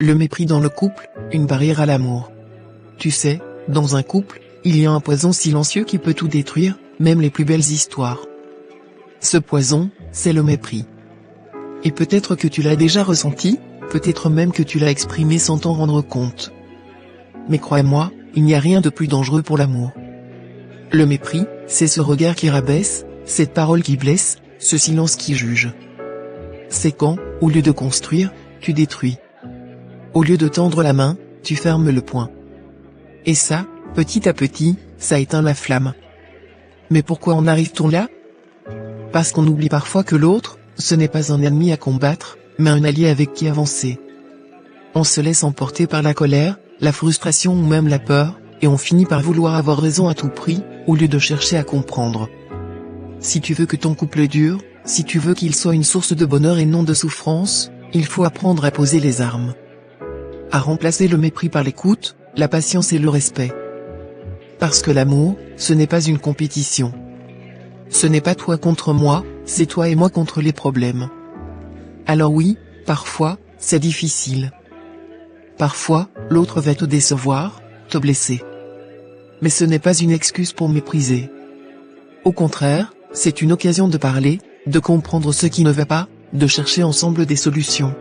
Le mépris dans le couple, une barrière à l'amour. Tu sais, dans un couple, il y a un poison silencieux qui peut tout détruire, même les plus belles histoires. Ce poison, c'est le mépris. Et peut-être que tu l'as déjà ressenti, peut-être même que tu l'as exprimé sans t'en rendre compte. Mais crois-moi, il n'y a rien de plus dangereux pour l'amour. Le mépris, c'est ce regard qui rabaisse, cette parole qui blesse, ce silence qui juge. C'est quand, au lieu de construire, tu détruis. Au lieu de tendre la main, tu fermes le poing. Et ça, petit à petit, ça éteint la flamme. Mais pourquoi en arrive-t-on là? Parce qu'on oublie parfois que l'autre, ce n'est pas un ennemi à combattre, mais un allié avec qui avancer. On se laisse emporter par la colère, la frustration ou même la peur, et on finit par vouloir avoir raison à tout prix, au lieu de chercher à comprendre. Si tu veux que ton couple dure, si tu veux qu'il soit une source de bonheur et non de souffrance, il faut apprendre à poser les armes. À remplacer le mépris par l'écoute, la patience et le respect. Parce que l'amour, ce n'est pas une compétition. Ce n'est pas toi contre moi, c'est toi et moi contre les problèmes. Alors oui, parfois, c'est difficile. Parfois, l'autre va te décevoir, te blesser. Mais ce n'est pas une excuse pour mépriser. Au contraire, c'est une occasion de parler, de comprendre ce qui ne va pas, de chercher ensemble des solutions.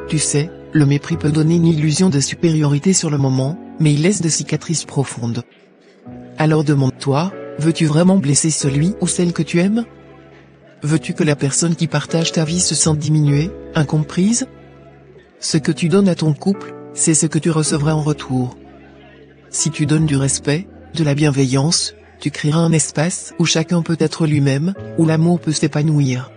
Tu sais, le mépris peut donner une illusion de supériorité sur le moment, mais il laisse des cicatrices profondes. Alors demande-toi, veux-tu vraiment blesser celui ou celle que tu aimes? Veux-tu que la personne qui partage ta vie se sente diminuée, incomprise? Ce que tu donnes à ton couple, c'est ce que tu recevras en retour. Si tu donnes du respect, de la bienveillance, tu créeras un espace où chacun peut être lui-même, où l'amour peut s'épanouir.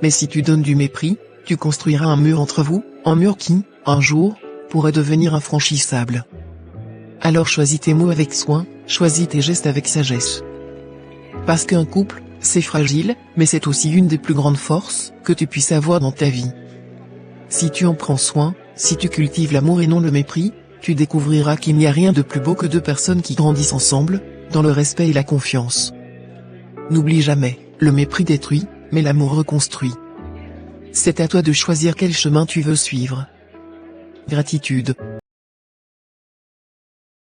Mais si tu donnes du mépris, tu construiras un mur entre vous, un mur qui, un jour, pourrait devenir infranchissable. Alors choisis tes mots avec soin, choisis tes gestes avec sagesse. Parce qu'un couple, c'est fragile, mais c'est aussi une des plus grandes forces que tu puisses avoir dans ta vie. Si tu en prends soin, si tu cultives l'amour et non le mépris, tu découvriras qu'il n'y a rien de plus beau que deux personnes qui grandissent ensemble, dans le respect et la confiance. N'oublie jamais, le mépris détruit, mais l'amour reconstruit. C'est à toi de choisir quel chemin tu veux suivre. Gratitude.